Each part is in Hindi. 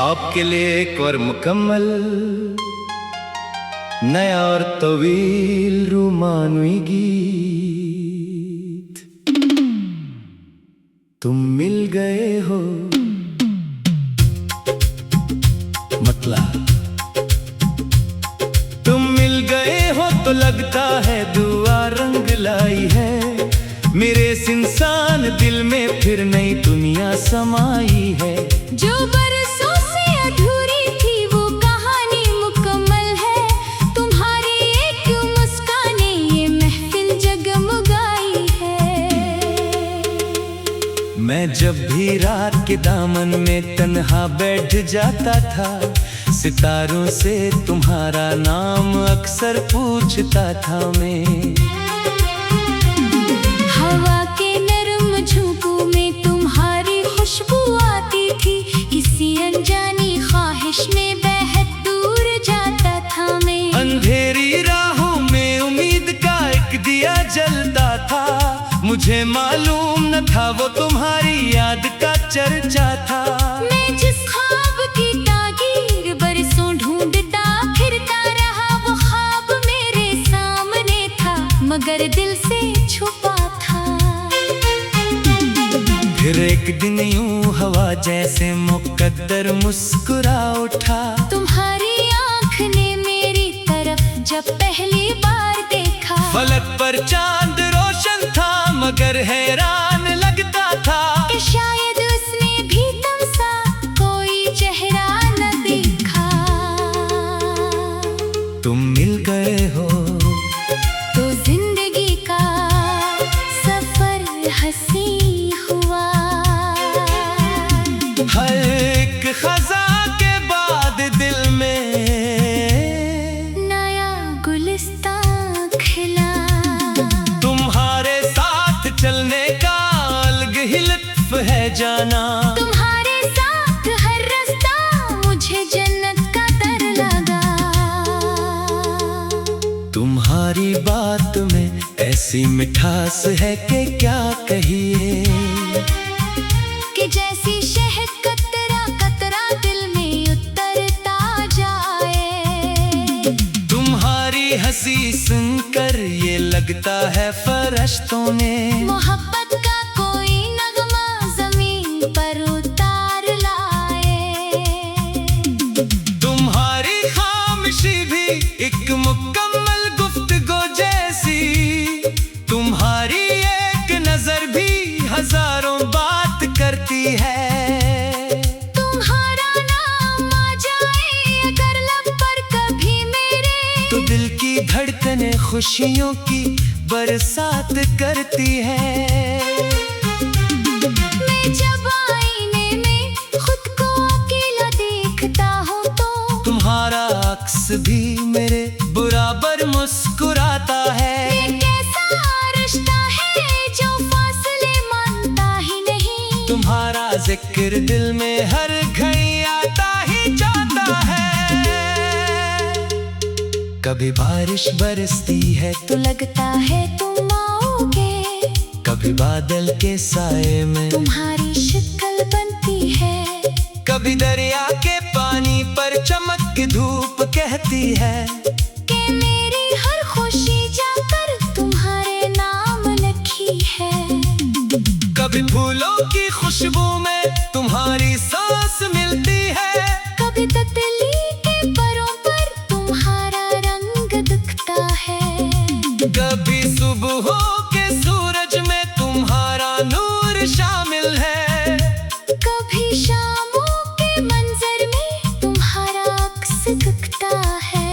आपके लिए एक और मुकम्मल नया और तवील रूमानुई गीत। तुम मिल गए हो मतलब तुम मिल गए हो तो लगता है दुआ रंग लाई है। मेरे इस इंसान दिल में फिर नई दुनिया समाई है। जो बरसों से अधूरी थी वो कहानी मुकम्मल है। तुम्हारी एक मुस्कान ने ये महफिल जगमगाई है। मैं जब भी रात के दामन में तन्हा बैठ जाता था, सितारों से तुम्हारा नाम अक्सर पूछता था मैं। हवा के नरम झोंकों में तुम्हारी खुशबू आती थी। किसी अनजानी ख्वाहिश में बेहद दूर जाता था मैं। अंधेरी राहों में उम्मीद का एक दिया जलता था। मुझे मालूम न था वो तुम्हारी याद का चर्चा था। मैं जिस ख्वाब की ताकीर बरसों ढूंढता फिरता रहा, वो ख्वाब मेरे सामने था मगर दिल से छुपा था। फिर एक दिन यूं हवा जैसे मुकद्दर मुस्कुरा उठा। तुम्हारी आँख ने मेरी तरफ जब पहली बार देखा। फलक पर चांद रोशन था मगर हैरान लगता था कि शायद उसने भी तुमसा कोई चेहरा न देखा। तुम मिल गए हो तो जिंदगी का सफर हंसी हुआ। हर एक खजा के बाद दिल में नया गुलिस्तां खिला। तुम्हारे साथ चलने का अलग ही लुत्फ है जाना। तुम्हारे साथ हर रास्ता मुझे जन्नत का दर लगा। तुम्हारी बात में ऐसी मिठास है कि क्या कहिए, कि जैसी शहद कतरा कतरा दिल में उतरता जाए। तुम्हारी हंसी सुनकर ये लगता है फरिश्तों ने मोहब्बत का कोई नगमा जमीन पर उतार लाए। तुम्हारी खामोशी भी एक मुकम्मल गुफ्तगू जैसी। तुम्हारी एक नजर भी हजारों बात करती है। तुम्हारा नाम आ जाए अगर लब पर कभी मेरे, तो दिल की धड़कनें खुशियों की बरसात करती है। मैं जब आईने में खुद को अकेला देखता हूँ तो तुम्हारा अक्स भी मेरे बराबर मुस्कुराता है। ये कैसा रिश्ता है जो फासले मानता ही नहीं। तुम्हारा जिक्र दिल में हर घड़ी आता ही जाता है। कभी बारिश बरसती है तो लगता है तुम आओगे। कभी बादल के साए में तुम्हारी शक्ल बनती है। कभी दरिया के पानी पर चमक की धूप कहती है कि मेरी हर खुशी जाकर तुम्हारे नाम लिखी है। कभी फूलों की खुशबू में तुम्हारी सांस मिलती है। कभी तितली के परों पर तुम्हारा रंग दिखता है। कभी सुबहों के सूरज में तुम्हारा नूर शामिल है। कभी शामों के मंजर में तुम्हारा अक्स दिखता है।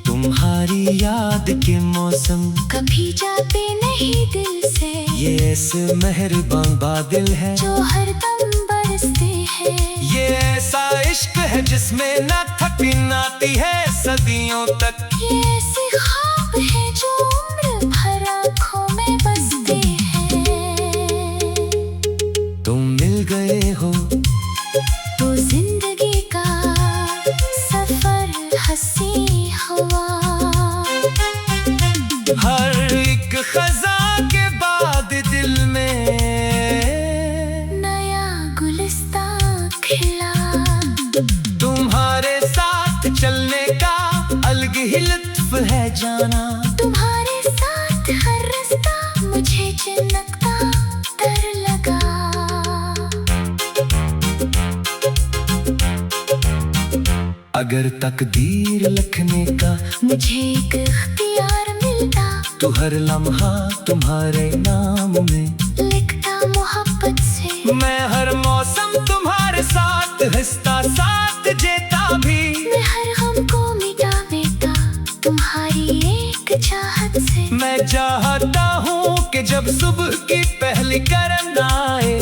तुम्हारी याद के मौसम कभी जाते नहीं दिल से। ये ऐसे मेहरबान बादल है जो हरदम बरसते हैं। ये ऐसा इश्क है जिसमें ना थकी आती है सदियों तक। ये ऐसे ख्वाब है जो उम्र भर आँखों में बसते हैं। तुम मिल गए हो तो जिंदगी का सफर हंसी हुआ। हर एक खजा के बाद दिल में नया गुलिस्तां खिला। चलने का अलग ही लुत्फ है जाना। तुम्हारे साथ हर रास्ता मुझे चमकता डर लगा। अगर तकदीर लिखने का मुझे एक इख्तियार मिलता, तो हर लम्हा तुम्हारे नाम में लिखता मोहब्बत से। मैं हर मौसम तुम्हारे साथ हंसता, साथ जीता भी। मैं हर गम को मिटा देता तुम्हारी एक चाहत से। मैं चाहता हूँ कि जब सुबह की पहली किरण आए,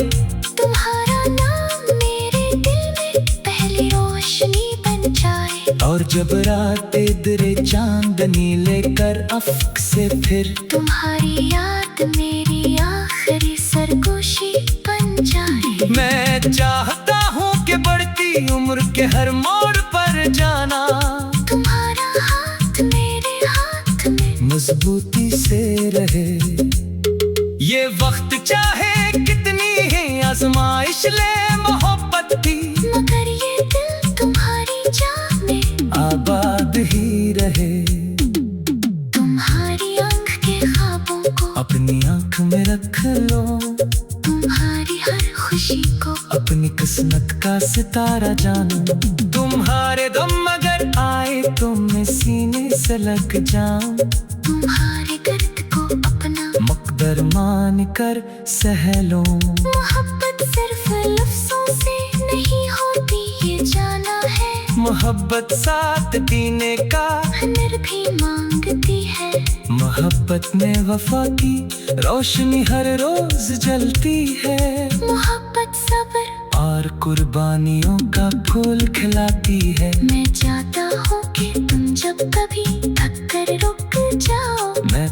तुम्हारा नाम मेरे दिल में पहली रोशनी बन जाए। और जब रात इधरे चांदनी लेकर अफ्क से फिर तुम्हारी याद मेरी आखिरी सरगोशी बन जाए। मैं चाहता हूँ कि बढ़ती उम्र के हर मोड़ पर जाना तुम्हारा हाथ मेरे हाथ में मजबूती से रहे। ये वक्त चाहे कितनी है आजमाइश ले मोहब्बत की, मगर ये दिल तुम्हारी जान में आबाद ही रहे। तुम्हारी आंख के ख्वाबों को अपनी आंख में रख लो, तुम्हारी हर खुशी को अपनी किस्मत का सितारा जानो। तुम्हारे दम अगर आए तो मैं सीने से लग जाऊं, तुम्हारे दर्द को अपना मकदर मान कर सह लो। मोहब्बत सिर्फ लफ्जों से नहीं होती ये जाना है। मोहब्बत साथ पीने का हुनर भी मांगती है। मोहब्बत में वफा की रोशनी हर रोज जलती है। मोहब्बत सब्र और कुर्बानियों का फूल खिलाती है। मैं चाहता हूँ कि तुम जब कभी थक कर रुक जाओ, मैं